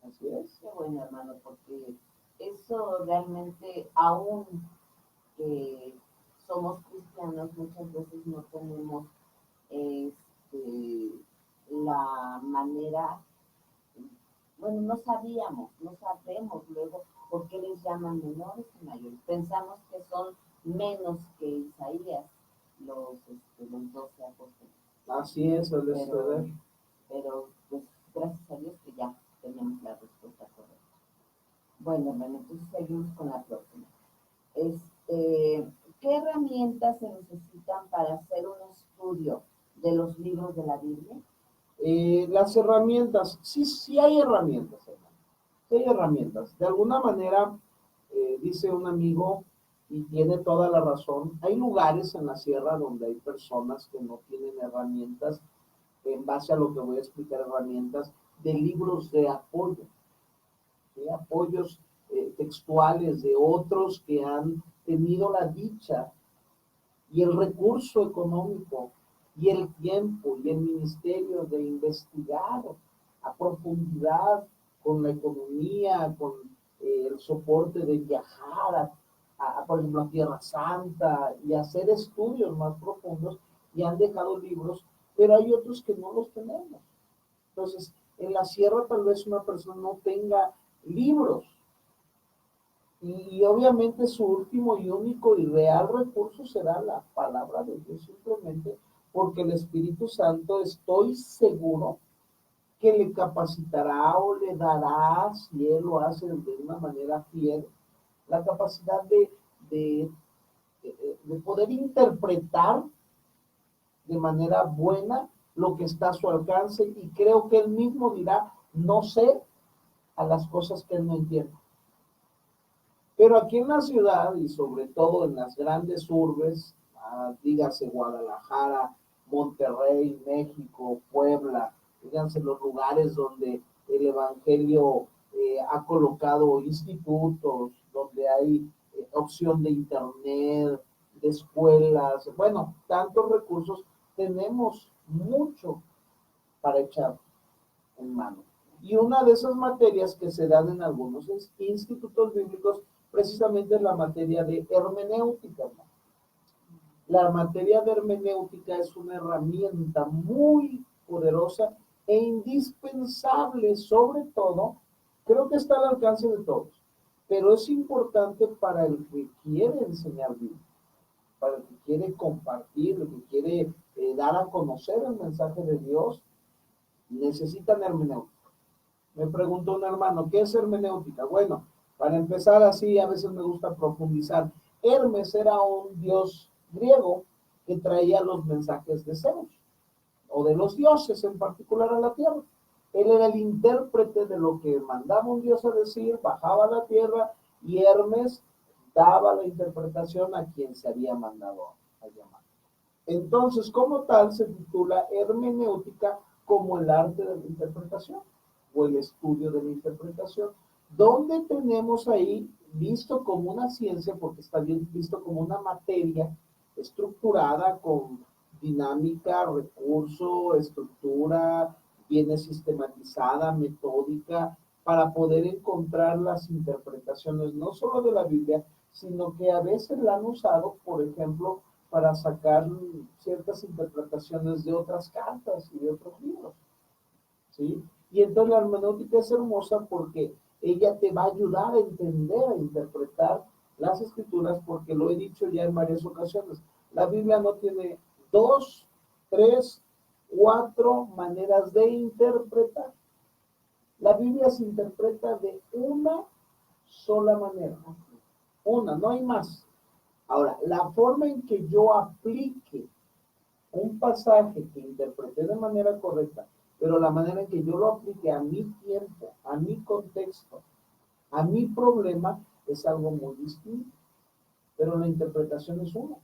Así es. Qué bueno, hermano, porque eso realmente, aún que somos cristianos, muchas veces no tenemos la manera, bueno, no sabemos luego por qué les llaman menores y mayores. Pensamos que son menos que Isaías, los 12 apóstoles. Así es, pero pues gracias a Dios que ya tenemos la respuesta correcta. Bueno, entonces seguimos con la próxima. ¿Qué herramientas se necesitan para hacer un estudio de los libros de la Biblia? Las herramientas, sí hay herramientas, hermano. Sí hay herramientas. De alguna manera, dice un amigo, y tiene toda la razón, hay lugares en la sierra donde hay personas que no tienen herramientas, en base a lo que voy a explicar, herramientas de libros de apoyo, de apoyos textuales de otros que han tenido la dicha y el recurso económico y el tiempo y el ministerio de investigar a profundidad con la economía, con el soporte de viajar por ejemplo, a Tierra Santa y hacer estudios más profundos, y han dejado libros, pero hay otros que no los tenemos. Entonces, en la sierra tal vez una persona no tenga libros, y obviamente su último y único y real recurso será la palabra de Dios, simplemente porque el Espíritu Santo, estoy seguro, que le capacitará o le dará, si él lo hace de una manera fiel, la capacidad de, de poder interpretar de manera buena lo que está a su alcance, y creo que él mismo dirá, no sé, a las cosas que él no entiende. Pero aquí en la ciudad, y sobre todo en las grandes urbes, dígase Guadalajara, Monterrey, México, Puebla, díganse los lugares donde el Evangelio ha colocado institutos, donde hay opción de internet, de escuelas, bueno, tantos recursos, tenemos mucho para echar en mano. Y una de esas materias que se dan en algunos institutos bíblicos precisamente es la materia de hermenéutica. La materia de hermenéutica es una herramienta muy poderosa e indispensable, sobre todo, creo que está al alcance de todos, pero es importante para el que quiere enseñar Biblia, para el que quiere compartir, el que quiere dar a conocer el mensaje de Dios, necesitan hermenéutica. Me preguntó un hermano, ¿qué es hermenéutica? Bueno, para empezar así, a veces me gusta profundizar. Hermes era un dios griego que traía los mensajes de Zeus, o de los dioses en particular a la tierra. Él era el intérprete de lo que mandaba un dios a decir, bajaba a la tierra, y Hermes daba la interpretación a quien se había mandado a llamar. Entonces, como tal, se titula hermenéutica como el arte de la interpretación, o el estudio de la interpretación, donde tenemos ahí visto como una ciencia, porque está bien visto como una materia estructurada con dinámica, recurso, estructura, viene sistematizada, metódica, para poder encontrar las interpretaciones no solo de la Biblia, sino que a veces la han usado, por ejemplo, para sacar ciertas interpretaciones de otras cartas y de otros libros, ¿sí? Y entonces la hermenéutica es hermosa porque ella te va a ayudar a entender, a interpretar las escrituras, porque lo he dicho ya en varias ocasiones. La Biblia no tiene dos, tres, cuatro maneras de interpretar. La Biblia se interpreta de una sola manera. Una, no hay más. Ahora, la forma en que yo aplique un pasaje que interpreté de manera correcta, pero la manera en que yo lo aplique a mi tiempo, a mi contexto, a mi problema, es algo muy distinto. Pero la interpretación es una.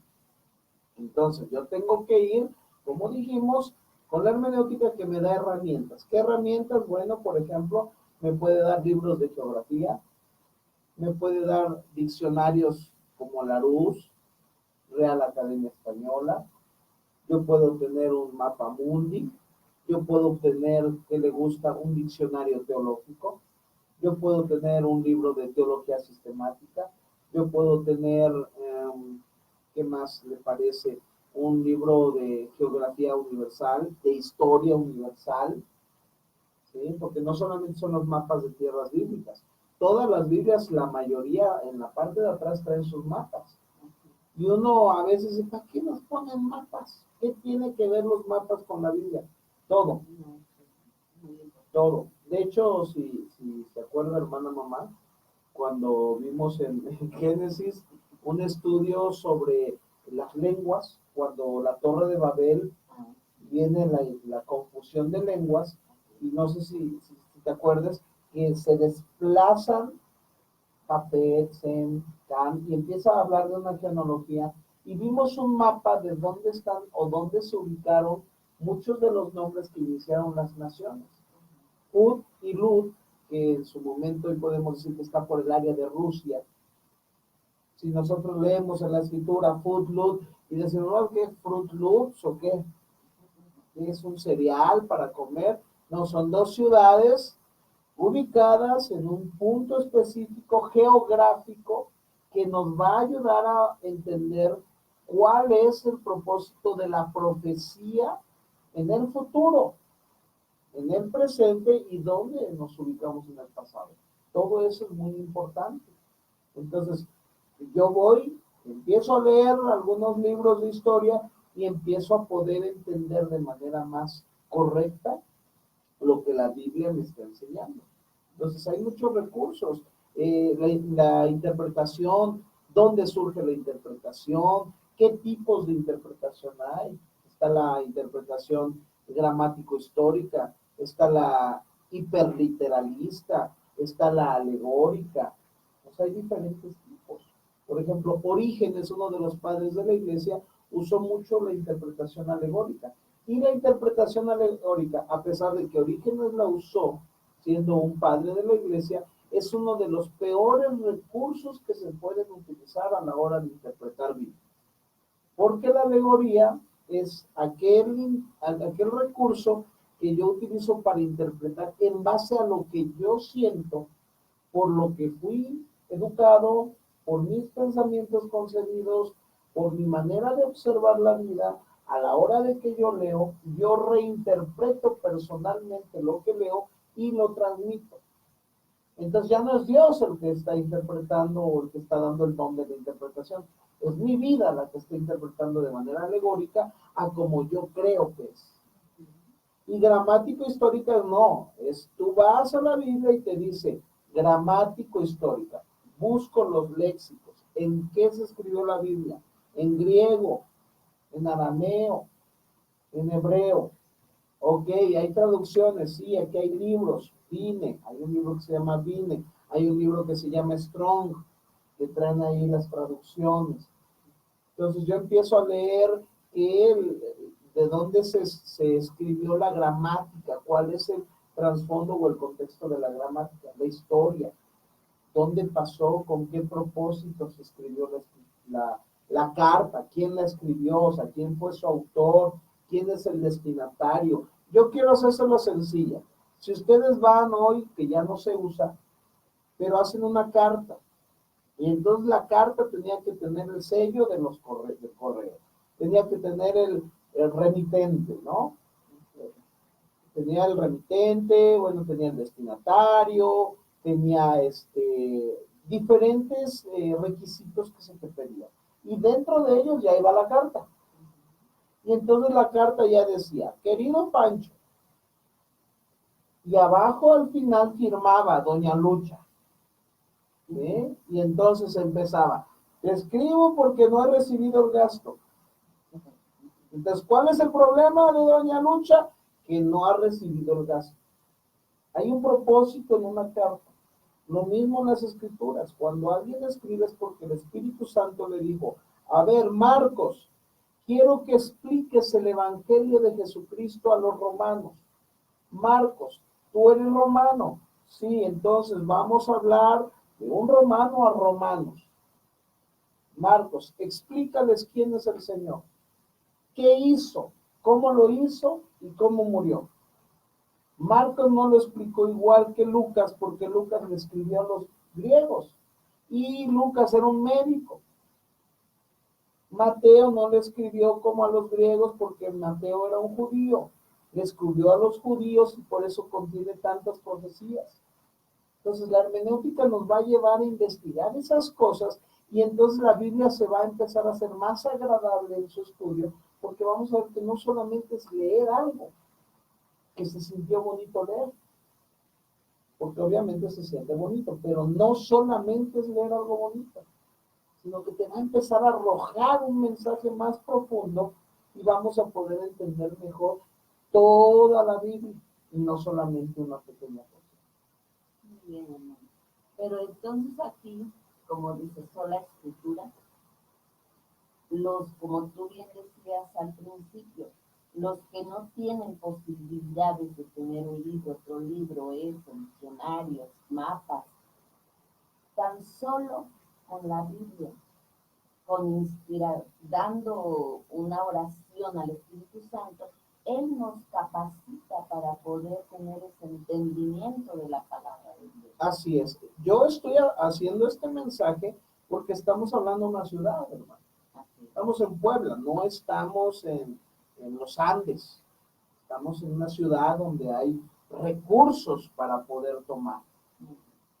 Entonces, yo tengo que ir, como dijimos, con la hermenéutica que me da herramientas. ¿Qué herramientas? Bueno, por ejemplo, me puede dar libros de geografía, me puede dar diccionarios como Larousse, Real Academia Española, yo puedo tener un mapa mundi, yo puedo tener, que le gusta, un diccionario teológico, yo puedo tener un libro de teología sistemática, yo puedo tener, ¿qué más le parece? Un libro de geografía universal, de historia universal, ¿sí? Porque no solamente son los mapas de tierras bíblicas, todas las Biblias, la mayoría, en la parte de atrás traen sus mapas. Y uno a veces dice, ¿para qué nos ponen mapas? ¿Qué tiene que ver los mapas con la Biblia? Todo, todo. De hecho, si se acuerda, hermana mamá, cuando vimos en Génesis un estudio sobre las lenguas, cuando la Torre de Babel viene la confusión de lenguas, y no sé si te acuerdas, que se desplazan Japet, Sem, Can, y empieza a hablar de una genealogía, y vimos un mapa de dónde están o dónde se ubicaron muchos de los nombres que iniciaron las naciones. Ud y Lud, que en su momento hoy podemos decir que está por el área de Rusia. Si nosotros leemos en la escritura Fruit Lud y decimos, ¿no? ¿Qué es Fruit Loops o qué? ¿Es un cereal para comer? No, son dos ciudades ubicadas en un punto específico geográfico que nos va a ayudar a entender cuál es el propósito de la profecía en el futuro, en el presente y dónde nos ubicamos en el pasado. Todo eso es muy importante. Entonces, yo voy, empiezo a leer algunos libros de historia y empiezo a poder entender de manera más correcta lo que la Biblia me está enseñando. Entonces, hay muchos recursos. La interpretación, dónde surge la interpretación, qué tipos de interpretación hay. Está la interpretación gramático-histórica, está la hiperliteralista, está la alegórica. O sea, hay diferentes tipos. Por ejemplo, Orígenes, uno de los padres de la iglesia, usó mucho la interpretación alegórica. Y la interpretación alegórica, a pesar de que Orígenes la usó siendo un padre de la iglesia, es uno de los peores recursos que se pueden utilizar a la hora de interpretar Biblia. Porque la alegoría es aquel recurso que yo utilizo para interpretar en base a lo que yo siento, por lo que fui educado, por mis pensamientos concebidos, por mi manera de observar la vida. A la hora de que yo leo, yo reinterpreto personalmente lo que leo y lo transmito. Entonces ya no es Dios el que está interpretando o el que está dando el don de la interpretación. Es mi vida la que está interpretando de manera alegórica a como yo creo que es. Y gramático histórica no, es tú vas a la Biblia y te dice gramático histórica, busco los léxicos, en qué se escribió la Biblia, en griego, en arameo, en hebreo. Ok, hay traducciones, sí, aquí hay libros, Vine, hay un libro que se llama Vine, hay un libro que se llama Strong, que traen ahí las traducciones. Entonces yo empiezo a leer de dónde se escribió la gramática, cuál es el trasfondo o el contexto de la gramática, la historia, dónde pasó, con qué propósito se escribió la carta, quién la escribió, o sea, quién fue su autor, quién es el destinatario. Yo quiero hacérselo sencilla. Si ustedes van hoy, que ya no se usa, pero hacen una carta, y entonces la carta tenía que tener el sello de los del correo, tenía que tener el remitente, ¿no? Tenía el remitente, bueno, tenía el destinatario, tenía diferentes requisitos que se te pedían. Y dentro de ellos ya iba la carta. Y entonces la carta ya decía, querido Pancho, y abajo al final firmaba Doña Lucha. ¿Sí? Y entonces empezaba, te escribo porque no he recibido el gasto. Entonces, ¿cuál es el problema de Doña Lucha? Que no ha recibido el gasto. Hay un propósito en una carta. Lo mismo en las escrituras. Cuando alguien escribe es porque el Espíritu Santo le dijo, a ver, Marcos, quiero que expliques el Evangelio de Jesucristo a los romanos. Marcos, tú eres romano. Sí, entonces vamos a hablar de un romano a romanos. Marcos, explícales quién es el Señor. ¿Qué hizo? ¿Cómo lo hizo? ¿Y cómo murió? Marcos no lo explicó igual que Lucas, porque Lucas le escribió a los griegos. Y Lucas era un médico. Mateo no le escribió como a los griegos, porque Mateo era un judío. Le escribió a los judíos y por eso contiene tantas profecías. Entonces la hermenéutica nos va a llevar a investigar esas cosas y entonces la Biblia se va a empezar a hacer más agradable en su estudio, porque vamos a ver que no solamente es leer algo que se sintió bonito leer, porque obviamente se siente bonito, pero no solamente es leer algo bonito, sino que te va a empezar a arrojar un mensaje más profundo y vamos a poder entender mejor toda la Biblia y no solamente una pequeña cosa. Muy bien, hermano. Pero entonces aquí, como dice sola escritura, como tú bien decías al principio, los que no tienen posibilidades de tener un libro, otro libro, diccionarios, mapas, tan solo con la Biblia, dando una oración al Espíritu Santo, Él nos capacita para poder tener ese entendimiento de la palabra de Dios. Así es. Yo estoy haciendo este mensaje porque estamos hablando de una ciudad, hermano. Estamos en Puebla, no estamos en los Andes. Estamos en una ciudad donde hay recursos para poder tomar.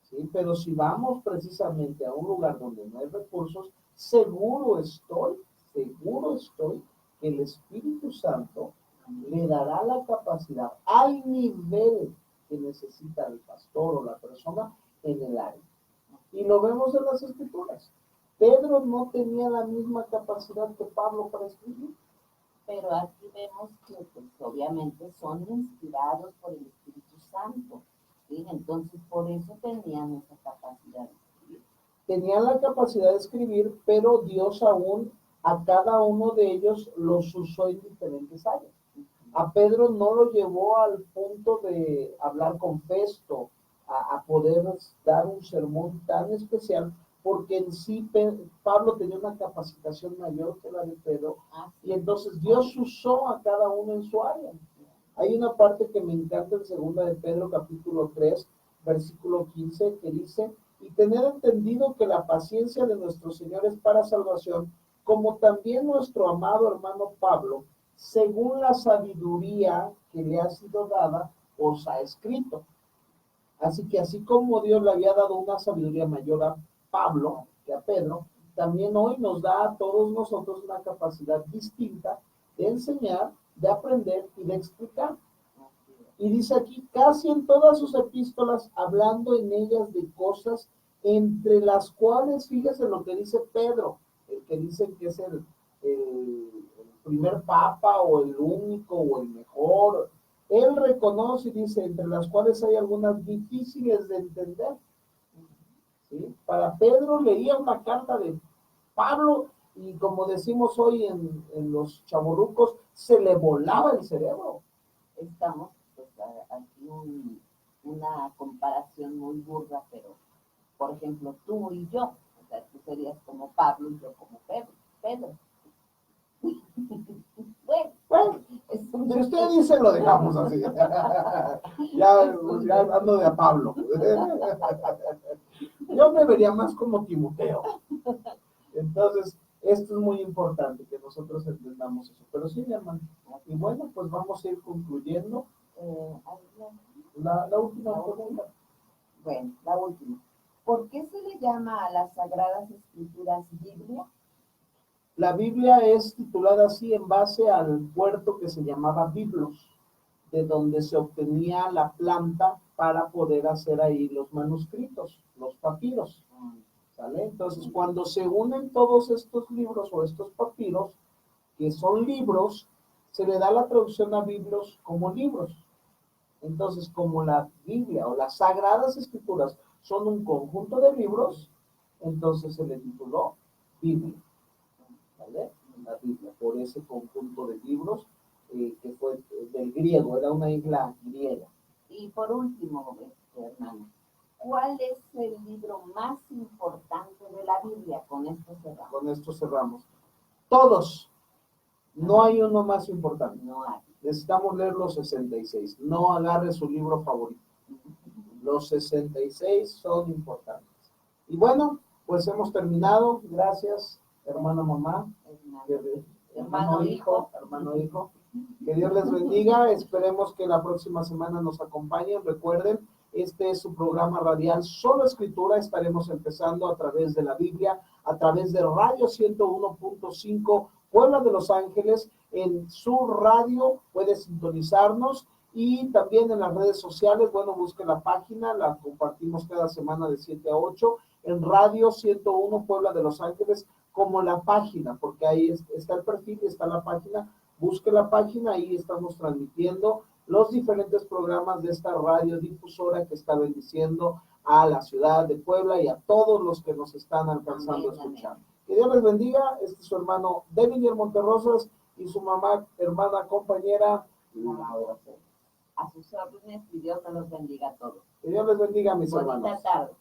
¿Sí? Pero si vamos precisamente a un lugar donde no hay recursos, seguro estoy que el Espíritu Santo le dará la capacidad al nivel que necesita el pastor o la persona en el área. Y lo vemos en las Escrituras. Pedro no tenía la misma capacidad que Pablo para escribir. Pero aquí vemos que pues, obviamente son inspirados por el Espíritu Santo. ¿Sí? Entonces, por eso tenían esa capacidad de escribir. Tenían la capacidad de escribir, pero Dios aún a cada uno de ellos los usó en diferentes áreas. A Pedro no lo llevó al punto de hablar con Festo, a poder dar un sermón tan especial, porque en sí Pablo tenía una capacitación mayor que la de Pedro, y entonces Dios usó a cada uno en su área. Hay una parte que me encanta en segunda de Pedro, capítulo 3, versículo 15, que dice, y tener entendido que la paciencia de nuestro Señor es para salvación, como también nuestro amado hermano Pablo, según la sabiduría que le ha sido dada, os ha escrito. Así que así como Dios le había dado una sabiduría mayor a Pablo que a Pedro, también hoy nos da a todos nosotros una capacidad distinta de enseñar, de aprender y de explicar. Y dice aquí, casi en todas sus epístolas, hablando en ellas de cosas entre las cuales, fíjese lo que dice Pedro, el que dice que es el primer papa o el único o el mejor. Él reconoce y dice, entre las cuales hay algunas difíciles de entender. ¿Sí? Para Pedro leía una carta de Pablo y como decimos hoy en los chavorrucos, se le volaba el cerebro. Estamos pues, aquí una comparación muy burda, pero por ejemplo tú y yo, o sea, tú serías como Pablo y yo como Pedro. Bueno, Bueno, si usted dice, lo dejamos así. Ya, pues, ya ando de a Pablo. Yo me vería más como Timoteo. Entonces, esto es muy importante, que nosotros entendamos eso. Pero sí, mi hermano. Y bueno, pues vamos a ir concluyendo. La última pregunta. Bueno, la última. ¿Por qué se le llama a las Sagradas Escrituras Biblia? La Biblia es titulada así en base al puerto que se llamaba Biblos, de donde se obtenía la planta para poder hacer ahí los manuscritos, los papiros. ¿Sale? Entonces, cuando se unen todos estos libros o estos papiros, que son libros, se le da la traducción a Biblos como libros. Entonces, como la Biblia o las Sagradas Escrituras son un conjunto de libros, entonces se le tituló Biblia. ¿Vale? La Biblia, por ese conjunto de libros que fue del griego, era una isla griega. Y por último, hermana, ¿cuál es el libro más importante de la Biblia? Con esto cerramos. Con esto cerramos. Todos. No hay uno más importante. No hay. Necesitamos leer los 66. No agarre su libro favorito. Los 66 son importantes. Y bueno, pues hemos terminado. Gracias, hermana mamá. Hermano hijo. Hermano hijo. Que Dios les bendiga. Esperemos que la próxima semana nos acompañen. Recuerden, este es su programa radial Solo Escritura. Estaremos empezando a través de la Biblia, a través de Radio 101.5 Puebla de Los Ángeles. En su radio puede sintonizarnos y también en las redes sociales. Bueno, busque la página, la compartimos cada semana de 7 a 8 en Radio 101 Puebla de Los Ángeles, como la página, porque ahí está el perfil y está la página. Busque la página, ahí estamos transmitiendo los diferentes programas de esta radiodifusora que está bendiciendo a la ciudad de Puebla y a todos los que nos están alcanzando a escuchar. Que Dios les bendiga. Este es su hermano Devinier Monterrosas y su mamá, hermana, compañera Laura. A sus órdenes y Dios me los bendiga a todos. Que Dios les bendiga, mis Bonita hermanos. tarde.